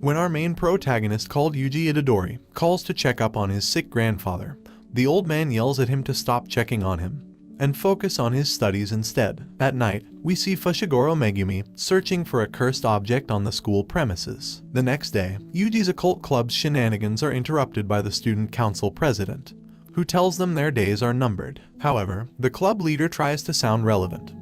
When our main protagonist called Yuji Itadori calls to check up on his sick grandfather, the old man yells at him to stop checking on him and focus on his studies instead. At night, we see Fushiguro Megumi searching for a cursed object on the school premises. The next day, Yuji's occult club's shenanigans are interrupted by the student council president, who tells them their days are numbered. However, the club leader tries to sound relevant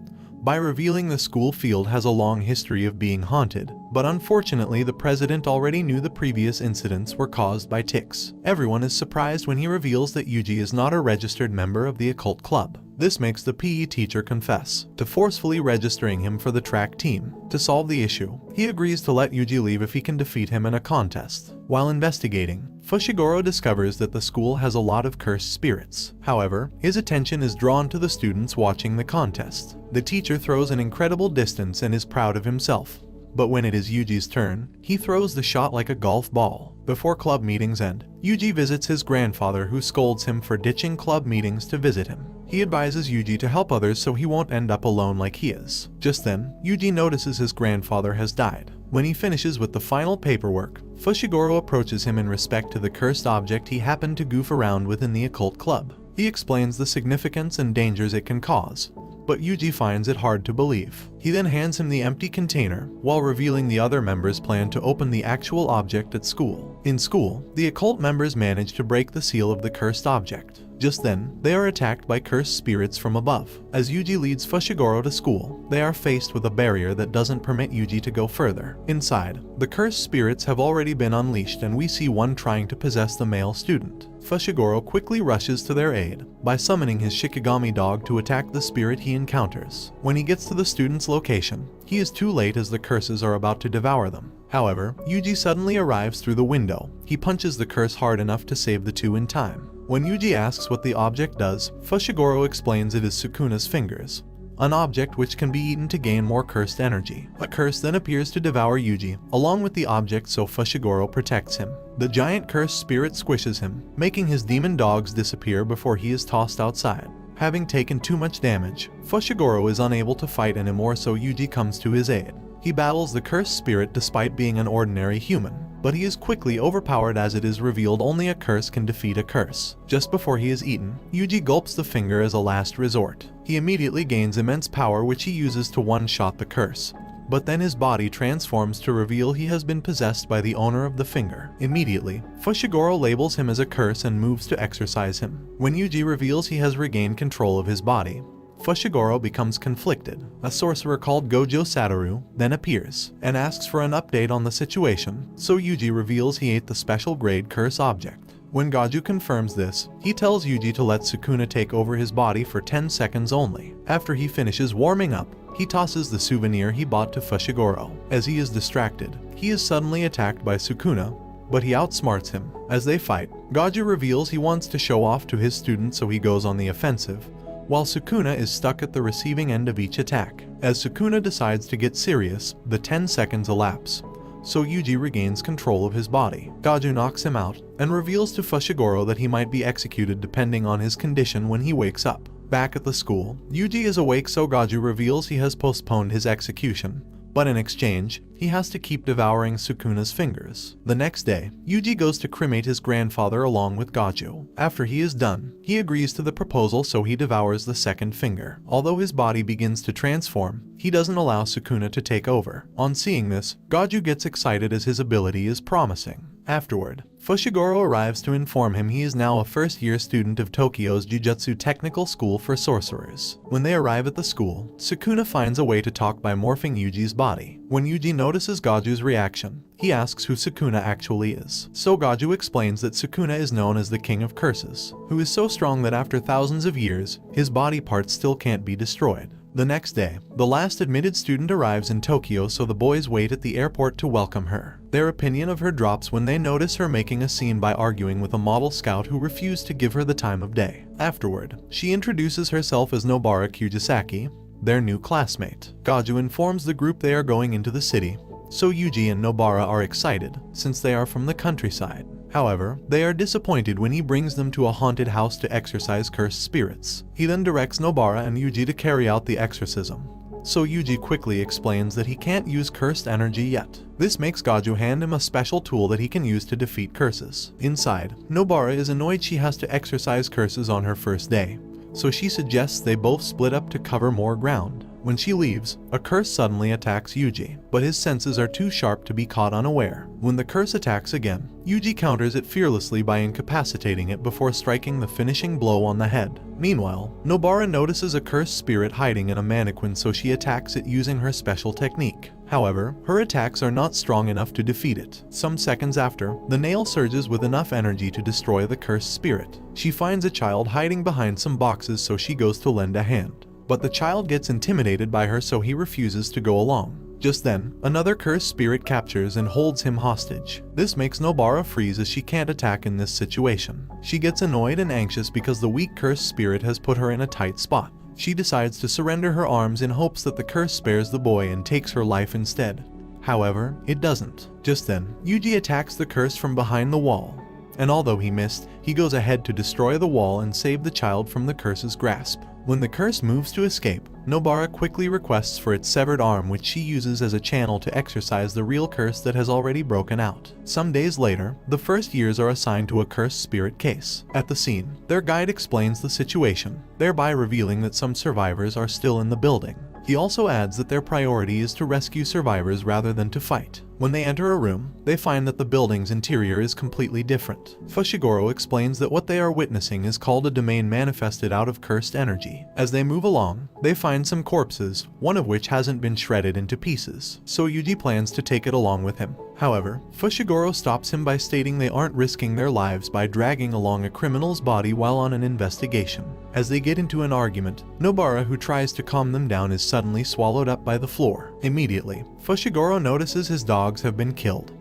by revealing the school field has a long history of being haunted, but unfortunately the president already knew the previous incidents were caused by ticks. Everyone is surprised when he reveals that Yuji is not a registered member of the occult club. This makes the PE teacher confess to forcefully registering him for the track team. To solve the issue, he agrees to let Yuji leave if he can defeat him in a contest. While investigating, Fushiguro discovers that the school has a lot of cursed spirits. However, his attention is drawn to the students watching the contest. The teacher throws an incredible distance and is proud of himself. But when it is Yuji's turn, he throws the shot like a golf ball. Before club meetings end, Yuji visits his grandfather, who scolds him for ditching club meetings to visit him. He advises Yuji to help others so he won't end up alone like he is. Just then, Yuji notices his grandfather has died. When he finishes with the final paperwork, Fushiguro approaches him in respect to the cursed object he happened to goof around with in the occult club. He explains the significance and dangers it can cause, but Yuji finds it hard to believe. He then hands him the empty container, while revealing the other members' plan to open the actual object at school. In school, the occult members manage to break the seal of the cursed object. Just then, they are attacked by cursed spirits from above. As Yuji leads Fushiguro to school, they are faced with a barrier that doesn't permit Yuji to go further. Inside, the cursed spirits have already been unleashed and we see one trying to possess the male student. Fushiguro quickly rushes to their aid by summoning his Shikigami dog to attack the spirit he encounters. When he gets to the student's location, he is too late as the curses are about to devour them. However, Yuji suddenly arrives through the window. He punches the curse hard enough to save the two in time. When Yuji asks what the object does, Fushiguro explains it is Sukuna's fingers, an object which can be eaten to gain more cursed energy. A curse then appears to devour Yuji, along with the object, so Fushiguro protects him. The giant cursed spirit squishes him, making his demon dogs disappear before he is tossed outside. Having taken too much damage, Fushiguro is unable to fight anymore, so Yuji comes to his aid. He battles the cursed spirit despite being an ordinary human, but he is quickly overpowered as it is revealed only a curse can defeat a curse. Just before he is eaten, Yuji gulps the finger as a last resort. He immediately gains immense power which he uses to one-shot the curse, but then his body transforms to reveal he has been possessed by the owner of the finger. Immediately, Fushiguro labels him as a curse and moves to exorcise him. When Yuji reveals he has regained control of his body, Fushiguro becomes conflicted. A sorcerer called Gojo Satoru then appears and asks for an update on the situation, so Yuji reveals he ate the special grade curse object. When Gojo confirms this, he tells Yuji to let Sukuna take over his body for 10 seconds only. After he finishes warming up, he tosses the souvenir he bought to Fushiguro. As he is distracted, he is suddenly attacked by Sukuna, but he outsmarts him. As they fight, Gojo reveals he wants to show off to his student, so he goes on the offensive, while Sukuna is stuck at the receiving end of each attack. As Sukuna decides to get serious, the 10 seconds elapse, so Yuji regains control of his body. Gojo knocks him out and reveals to Fushiguro that he might be executed depending on his condition when he wakes up. Back at the school, Yuji is awake, so Gojo reveals he has postponed his execution, but in exchange, he has to keep devouring Sukuna's fingers. The next day, Yuji goes to cremate his grandfather along with Gojo. After he is done, he agrees to the proposal, so he devours the second finger. Although his body begins to transform, he doesn't allow Sukuna to take over. On seeing this, Gojo gets excited as his ability is promising. Afterward, Fushiguro arrives to inform him he is now a first-year student of Tokyo's Jujutsu Technical School for Sorcerers. When they arrive at the school, Sukuna finds a way to talk by morphing Yuji's body. When Yuji notices Gojo's reaction, he asks who Sukuna actually is. So Gojo explains that Sukuna is known as the King of Curses, who is so strong that after thousands of years, his body parts still can't be destroyed. The next day, the last admitted student arrives in Tokyo, so the boys wait at the airport to welcome her. Their opinion of her drops when they notice her making a scene by arguing with a model scout who refused to give her the time of day. Afterward, she introduces herself as Nobara Kujisaki, their new classmate. Gojo informs the group they are going into the city, so Yuji and Nobara are excited since they are from the countryside. However, they are disappointed when he brings them to a haunted house to exorcise cursed spirits. He then directs Nobara and Yuji to carry out the exorcism, so Yuji quickly explains that he can't use cursed energy yet. This makes Gojo hand him a special tool that he can use to defeat curses. Inside, Nobara is annoyed she has to exercise curses on her first day, so she suggests they both split up to cover more ground. When she leaves, a curse suddenly attacks Yuji, but his senses are too sharp to be caught unaware. When the curse attacks again, Yuji counters it fearlessly by incapacitating it before striking the finishing blow on the head. Meanwhile, Nobara notices a cursed spirit hiding in a mannequin, so she attacks it using her special technique. However, her attacks are not strong enough to defeat it. Some seconds after, the nail surges with enough energy to destroy the cursed spirit. She finds a child hiding behind some boxes, so she goes to lend a hand. But the child gets intimidated by her, so he refuses to go along. Just then, another cursed spirit captures and holds him hostage. This makes Nobara freeze as she can't attack in this situation. She gets annoyed and anxious because the weak cursed spirit has put her in a tight spot. She decides to surrender her arms in hopes that the curse spares the boy and takes her life instead. However, it doesn't. Just then, Yuji attacks the curse from behind the wall, and although he missed, he goes ahead to destroy the wall and save the child from the curse's grasp. When the curse moves to escape, Nobara quickly requests for its severed arm, which she uses as a channel to exorcise the real curse that has already broken out. Some days later, the first years are assigned to a cursed spirit case. At the scene, their guide explains the situation, thereby revealing that some survivors are still in the building. He also adds that their priority is to rescue survivors rather than to fight. When they enter a room, they find that the building's interior is completely different. Fushiguro explains that what they are witnessing is called a domain manifested out of cursed energy. As they move along, they find some corpses, one of which hasn't been shredded into pieces, so Yuji plans to take it along with him. However, Fushiguro stops him by stating they aren't risking their lives by dragging along a criminal's body while on an investigation. As they get into an argument, Nobara, who tries to calm them down, is suddenly swallowed up by the floor. Immediately, Fushiguro notices his dogs have been killed.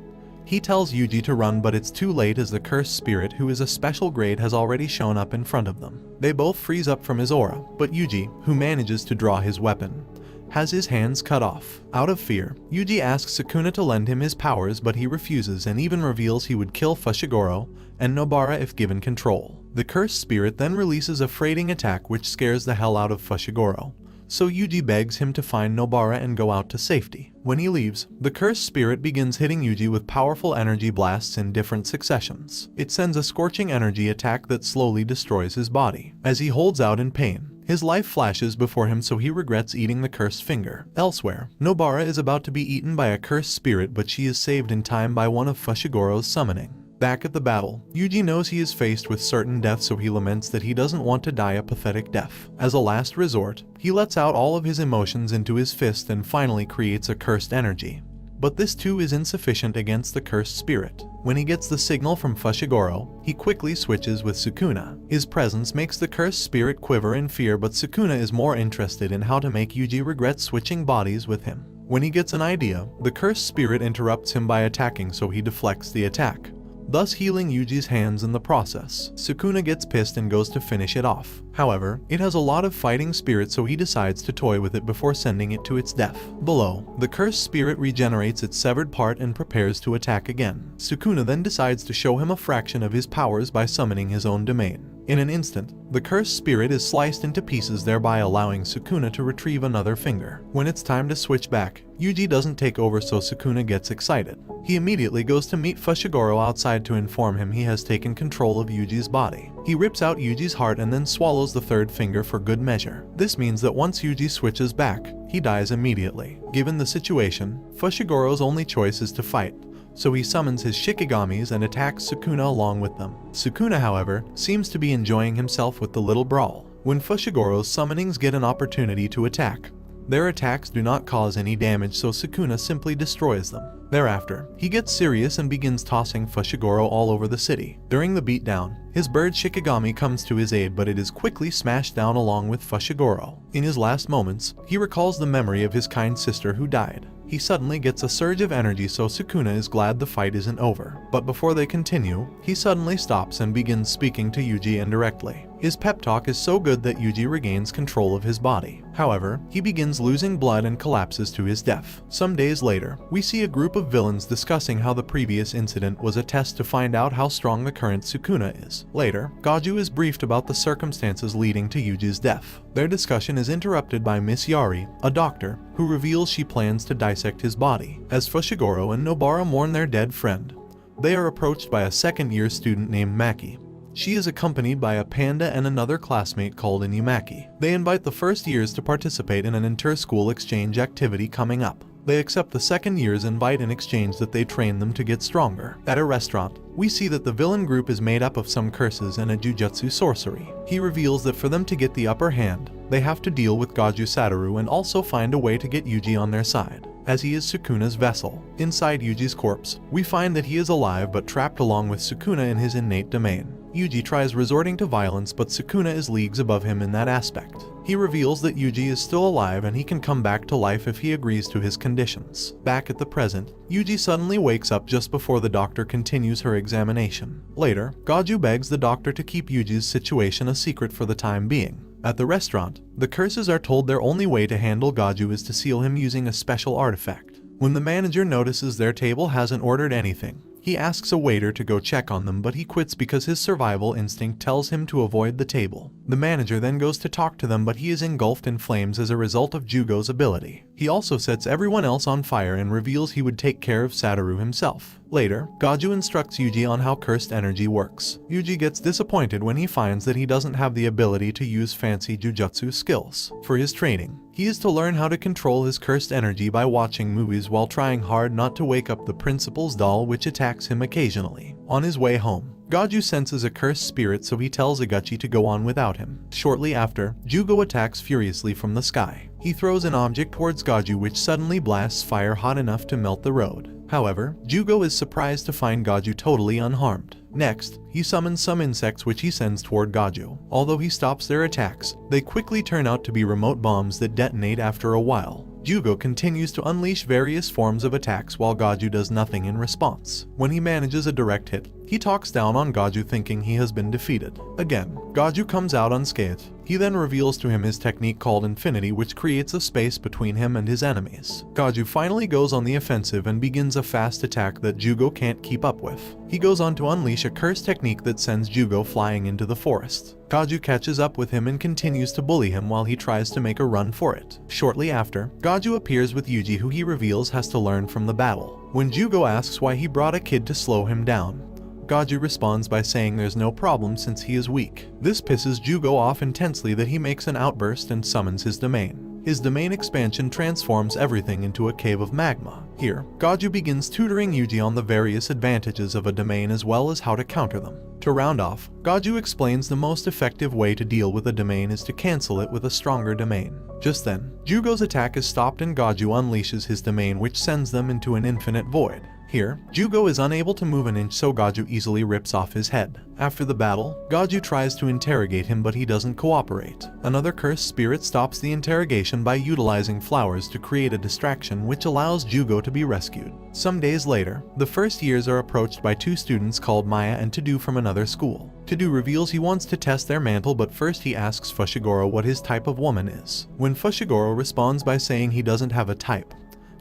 He tells Yuji to run, but it's too late as the cursed spirit, who is a special grade, has already shown up in front of them. They both freeze up from his aura, but Yuji, who manages to draw his weapon, has his hands cut off. Out of fear, Yuji asks Sukuna to lend him his powers, but he refuses and even reveals he would kill Fushiguro and Nobara if given control. The cursed spirit then releases a freighting attack which scares the hell out of Fushiguro, so Yuji begs him to find Nobara and go out to safety. When he leaves, the cursed spirit begins hitting Yuji with powerful energy blasts in different successions. It sends a scorching energy attack that slowly destroys his body. As he holds out in pain, his life flashes before him, so he regrets eating the cursed finger. Elsewhere, Nobara is about to be eaten by a cursed spirit, but she is saved in time by one of Fushiguro's summoning. Back at the battle, Yuji knows he is faced with certain death, so he laments that he doesn't want to die a pathetic death. As a last resort, he lets out all of his emotions into his fist and finally creates a cursed energy. But this too is insufficient against the cursed spirit. When he gets the signal from Fushiguro, he quickly switches with Sukuna. His presence makes the cursed spirit quiver in fear, but Sukuna is more interested in how to make Yuji regret switching bodies with him. When he gets an idea, the cursed spirit interrupts him by attacking, so he deflects the attack, thus healing Yuji's hands in the process. Sukuna gets pissed and goes to finish it off. However, it has a lot of fighting spirit, so he decides to toy with it before sending it to its death. Below, the cursed spirit regenerates its severed part and prepares to attack again. Sukuna then decides to show him a fraction of his powers by summoning his own domain. In an instant, the cursed spirit is sliced into pieces, thereby allowing Sukuna to retrieve another finger. When it's time to switch back, Yuji doesn't take over, so Sukuna gets excited. He immediately goes to meet Fushiguro outside to inform him he has taken control of Yuji's body. He rips out Yuji's heart and then swallows the third finger for good measure. This means that once Yuji switches back, he dies immediately. Given the situation, Fushiguro's only choice is to fight, so he summons his Shikigamis and attacks Sukuna along with them. Sukuna, however, seems to be enjoying himself with the little brawl. When Fushiguro's summonings get an opportunity to attack, their attacks do not cause any damage, so Sukuna simply destroys them. Thereafter, he gets serious and begins tossing Fushiguro all over the city. During the beatdown, his bird Shikigami comes to his aid, but it is quickly smashed down along with Fushiguro. In his last moments, he recalls the memory of his kind sister who died. He suddenly gets a surge of energy, so Sukuna is glad the fight isn't over. But before they continue, he suddenly stops and begins speaking to Yuji indirectly. His pep talk is so good that Yuji regains control of his body. However, he begins losing blood and collapses to his death. Some days later, we see a group of villains discussing how the previous incident was a test to find out how strong the current Sukuna is. Later, Goju is briefed about the circumstances leading to Yuji's death. Their discussion is interrupted by Miss Yari, a doctor, who reveals she plans to dissect his body. As Fushiguro and Nobara mourn their dead friend, they are approached by a second-year student named Maki. She is accompanied by a panda and another classmate called Inumaki. They invite the first years to participate in an inter-school exchange activity coming up. They accept the second year's invite in exchange that they train them to get stronger. At a restaurant, we see that the villain group is made up of some curses and a Jujutsu sorcery. He reveals that for them to get the upper hand, they have to deal with Goju Satoru and also find a way to get Yuji on their side, as he is Sukuna's vessel. Inside Yuji's corpse, we find that he is alive but trapped along with Sukuna in his innate domain. Yuji tries resorting to violence, but Sukuna is leagues above him in that aspect. He reveals that Yuji is still alive and he can come back to life if he agrees to his conditions. Back at the present, Yuji suddenly wakes up just before the doctor continues her examination. Later, Goju begs the doctor to keep Yuji's situation a secret for the time being. At the restaurant, the curses are told their only way to handle Goju is to seal him using a special artifact. When the manager notices their table hasn't ordered anything, he asks a waiter to go check on them, but he quits because his survival instinct tells him to avoid the table. The manager then goes to talk to them, but he is engulfed in flames as a result of Jugo's ability. He also sets everyone else on fire and reveals he would take care of Satoru himself. Later, Goju instructs Yuji on how cursed energy works. Yuji gets disappointed when he finds that he doesn't have the ability to use fancy Jujutsu skills. For his training, he is to learn how to control his cursed energy by watching movies while trying hard not to wake up the principal's doll, which attacks him occasionally. On his way home, Goju senses a cursed spirit, so he tells Iguchi to go on without him. Shortly after, Jugo attacks furiously from the sky. He throws an object towards Goju, which suddenly blasts fire hot enough to melt the road. However, Jugo is surprised to find Goju totally unharmed. Next, he summons some insects which he sends toward Goju. Although he stops their attacks, they quickly turn out to be remote bombs that detonate after a while. Jugo continues to unleash various forms of attacks while Goju does nothing in response. When he manages a direct hit, he talks down on Goju, thinking he has been defeated. Again, Goju comes out unscathed. He then reveals to him his technique called Infinity, which creates a space between him and his enemies. Goju finally goes on the offensive and begins a fast attack that Jugo can't keep up with. He goes on to unleash a cursed technique that sends Jugo flying into the forest. Goju catches up with him and continues to bully him while he tries to make a run for it. Shortly after, Goju appears with Yuji, who he reveals has to learn from the battle. When Jugo asks why he brought a kid to slow him down, Goju responds by saying there's no problem since he is weak. This pisses Jugo off intensely that he makes an outburst and summons his domain. His domain expansion transforms everything into a cave of magma. Here, Goju begins tutoring Yuji on the various advantages of a domain as well as how to counter them. To round off, Goju explains the most effective way to deal with a domain is to cancel it with a stronger domain. Just then, Jugo's attack is stopped and Goju unleashes his domain, which sends them into an infinite void. Here, Jugo is unable to move an inch, so Goju easily rips off his head. After the battle, Goju tries to interrogate him, but he doesn't cooperate. Another cursed spirit stops the interrogation by utilizing flowers to create a distraction, which allows Jugo to be rescued. Some days later, the first years are approached by two students called Maya and Todo from another school. Todo reveals he wants to test their mantle, but first he asks Fushiguro what his type of woman is. When Fushiguro responds by saying he doesn't have a type,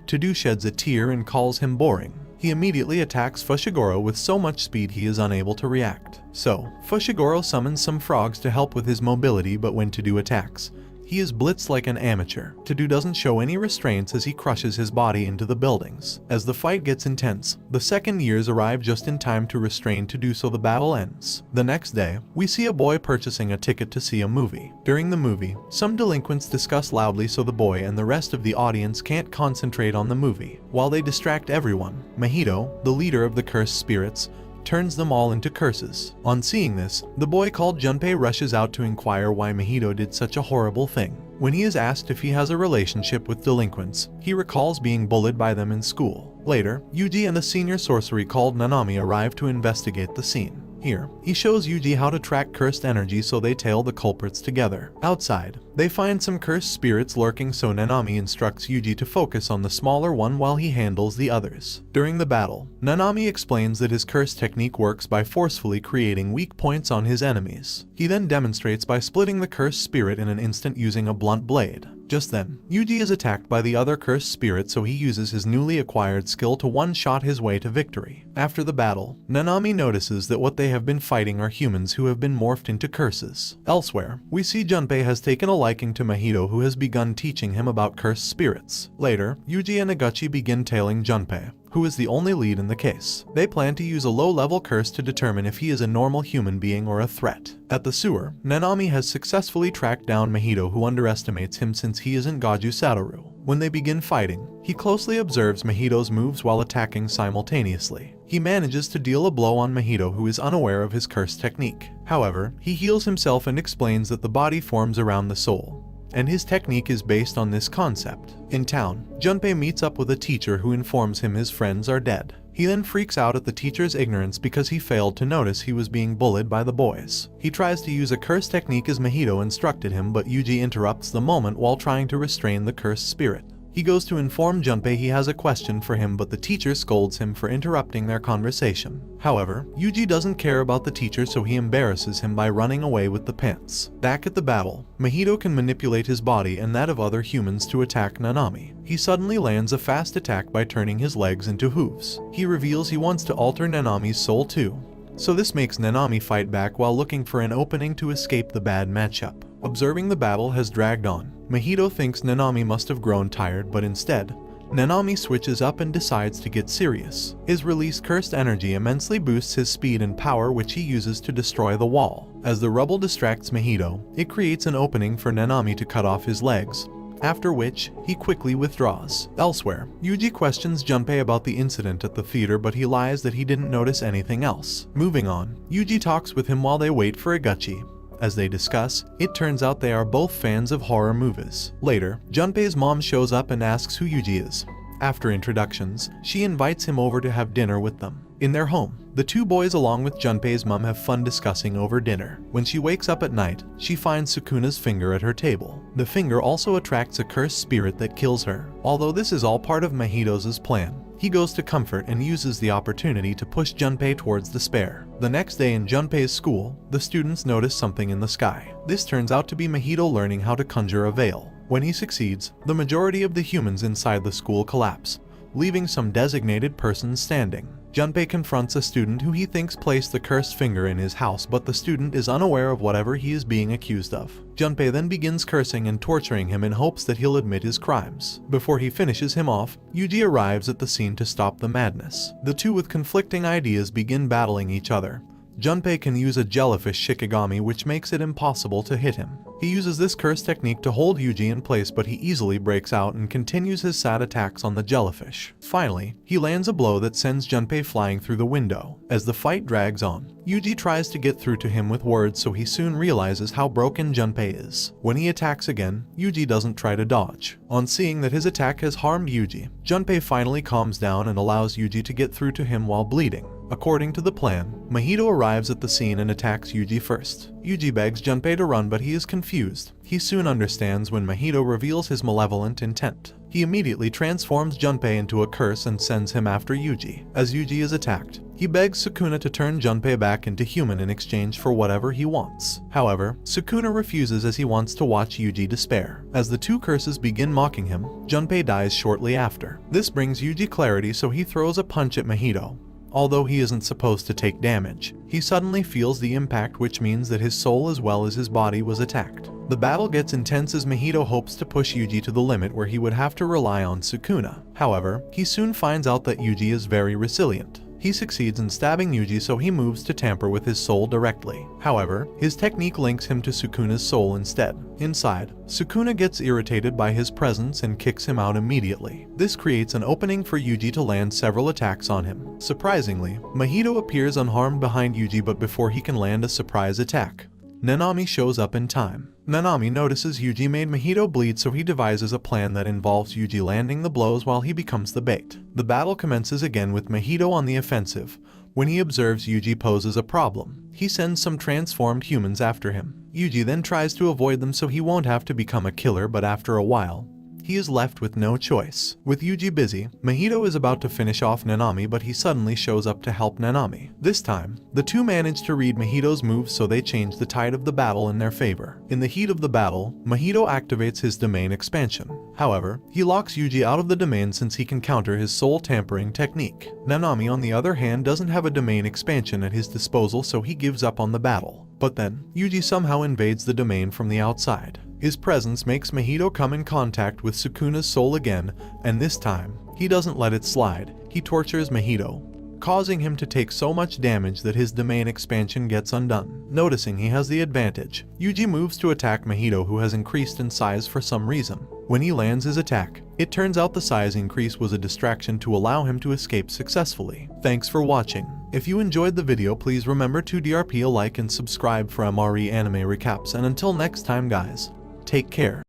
Todo sheds a tear and calls him boring. He immediately attacks Fushiguro with so much speed he is unable to react. So, Fushiguro summons some frogs to help with his mobility, but when Todo attacks, he is blitzed like an amateur. Todo doesn't show any restraints as he crushes his body into the buildings. As the fight gets intense, the second years arrive just in time to restrain Todo, so the battle ends. The next day, we see a boy purchasing a ticket to see a movie. During the movie, some delinquents discuss loudly, so the boy and the rest of the audience can't concentrate on the movie. While they distract everyone, Mahito, the leader of the cursed spirits, turns them all into curses. On seeing this, the boy called Junpei rushes out to inquire why Mahito did such a horrible thing. When he is asked if he has a relationship with delinquents, he recalls being bullied by them in school. Later, Yuji and a senior sorcery called Nanami arrive to investigate the scene. Here, he shows Yuji how to track cursed energy so they tail the culprits together. Outside, they find some cursed spirits lurking, so Nanami instructs Yuji to focus on the smaller one while he handles the others. During the battle, Nanami explains that his curse technique works by forcefully creating weak points on his enemies. He then demonstrates by splitting the cursed spirit in an instant using a blunt blade. Just then, Yuji is attacked by the other cursed spirit, so he uses his newly acquired skill to one-shot his way to victory. After the battle, Nanami notices that what they have been fighting are humans who have been morphed into curses. Elsewhere, we see Junpei has taken a liking to Mahito, who has begun teaching him about cursed spirits. Later, Yuji and Nagachi begin tailing Junpei, who is the only lead in the case. They plan to use a low-level curse to determine if he is a normal human being or a threat. At the sewer, Nanami has successfully tracked down Mahito, who underestimates him since he isn't Gaju Satoru. When they begin fighting, he closely observes Mahito's moves while attacking simultaneously. He manages to deal a blow on Mahito, who is unaware of his curse technique. However, he heals himself and explains that the body forms around the soul, and his technique is based on this concept. In town, Junpei meets up with a teacher who informs him his friends are dead. He then freaks out at the teacher's ignorance because he failed to notice he was being bullied by the boys. He tries to use a curse technique as Mahito instructed him, but Yuji interrupts the moment while trying to restrain the cursed spirit. He goes to inform Junpei he has a question for him, but the teacher scolds him for interrupting their conversation. However, Yuji doesn't care about the teacher, so he embarrasses him by running away with the pants. Back at the battle, Mahito can manipulate his body and that of other humans to attack Nanami. He suddenly lands a fast attack by turning his legs into hooves. He reveals he wants to alter Nanami's soul too, so this makes Nanami fight back while looking for an opening to escape the bad matchup. Observing the battle has dragged on, Mahito thinks Nanami must have grown tired, but instead, Nanami switches up and decides to get serious. His released cursed energy immensely boosts his speed and power, which he uses to destroy the wall. As the rubble distracts Mahito, it creates an opening for Nanami to cut off his legs, after which, he quickly withdraws. Elsewhere, Yuji questions Junpei about the incident at the theater, but he lies that he didn't notice anything else. Moving on, Yuji talks with him while they wait for Nagachi. As they discuss, it turns out they are both fans of horror movies. Later, Junpei's mom shows up and asks who Yuji is. After introductions, she invites him over to have dinner with them. In their home, the two boys along with Junpei's mom have fun discussing over dinner. When she wakes up at night, she finds Sukuna's finger at her table. The finger also attracts a cursed spirit that kills her. Although this is all part of Mahito's plan, he goes to comfort and uses the opportunity to push Junpei towards despair. The next day in Junpei's school, the students notice something in the sky. This turns out to be Mahito learning how to conjure a veil. When he succeeds, the majority of the humans inside the school collapse, leaving some designated persons standing. Junpei confronts a student who he thinks placed the cursed finger in his house, but the student is unaware of whatever he is being accused of. Junpei then begins cursing and torturing him in hopes that he'll admit his crimes. Before he finishes him off, Yuji arrives at the scene to stop the madness. The two with conflicting ideas begin battling each other. Junpei can use a jellyfish shikigami, which makes it impossible to hit him. He uses this curse technique to hold Yuji in place, but he easily breaks out and continues his sad attacks on the jellyfish. Finally, he lands a blow that sends Junpei flying through the window. As the fight drags on, Yuji tries to get through to him with words, so he soon realizes how broken Junpei is. When he attacks again, Yuji doesn't try to dodge. On seeing that his attack has harmed Yuji, Junpei finally calms down and allows Yuji to get through to him while bleeding. According to the plan, Mahito arrives at the scene and attacks Yuji first. Yuji begs Junpei to run, but he is confused. He soon understands when Mahito reveals his malevolent intent. He immediately transforms Junpei into a curse and sends him after Yuji. As Yuji is attacked, he begs Sukuna to turn Junpei back into human in exchange for whatever he wants. However, Sukuna refuses as he wants to watch Yuji despair. As the two curses begin mocking him, Junpei dies shortly after. This brings Yuji clarity, so he throws a punch at Mahito. Although he isn't supposed to take damage, he suddenly feels the impact, which means that his soul as well as his body was attacked. The battle gets intense as Mahito hopes to push Yuji to the limit where he would have to rely on Sukuna. However, he soon finds out that Yuji is very resilient. He succeeds in stabbing Yuji, so he moves to tamper with his soul directly. However, his technique links him to Sukuna's soul instead. Inside, Sukuna gets irritated by his presence and kicks him out immediately. This creates an opening for Yuji to land several attacks on him. Surprisingly, Mahito appears unharmed behind Yuji, but before he can land a surprise attack, Nanami shows up in time. Nanami notices Yuji made Mahito bleed, so he devises a plan that involves Yuji landing the blows while he becomes the bait. The battle commences again with Mahito on the offensive, When he observes Yuji poses a problem, he sends some transformed humans after him. Yuji then tries to avoid them so he won't have to become a killer, but after a while, he is left with no choice. With Yuji busy, Mahito is about to finish off Nanami, but he suddenly shows up to help Nanami. This time, the two manage to read Mahito's moves, so they change the tide of the battle in their favor. In the heat of the battle, Mahito activates his domain expansion. However, he locks Yuji out of the domain since he can counter his soul tampering technique. Nanami, on the other hand, doesn't have a domain expansion at his disposal, so he gives up on the battle. But then, Yuji somehow invades the domain from the outside. His presence makes Mahito come in contact with Sukuna's soul again, and this time, he doesn't let it slide. He tortures Mahito, causing him to take so much damage that his domain expansion gets undone. Noticing he has the advantage, Yuji moves to attack Mahito, who has increased in size for some reason. When he lands his attack, it turns out the size increase was a distraction to allow him to escape successfully. Thanks for watching. If you enjoyed the video, please remember to drp a like and subscribe for MRE anime recaps, and until next time guys, take care.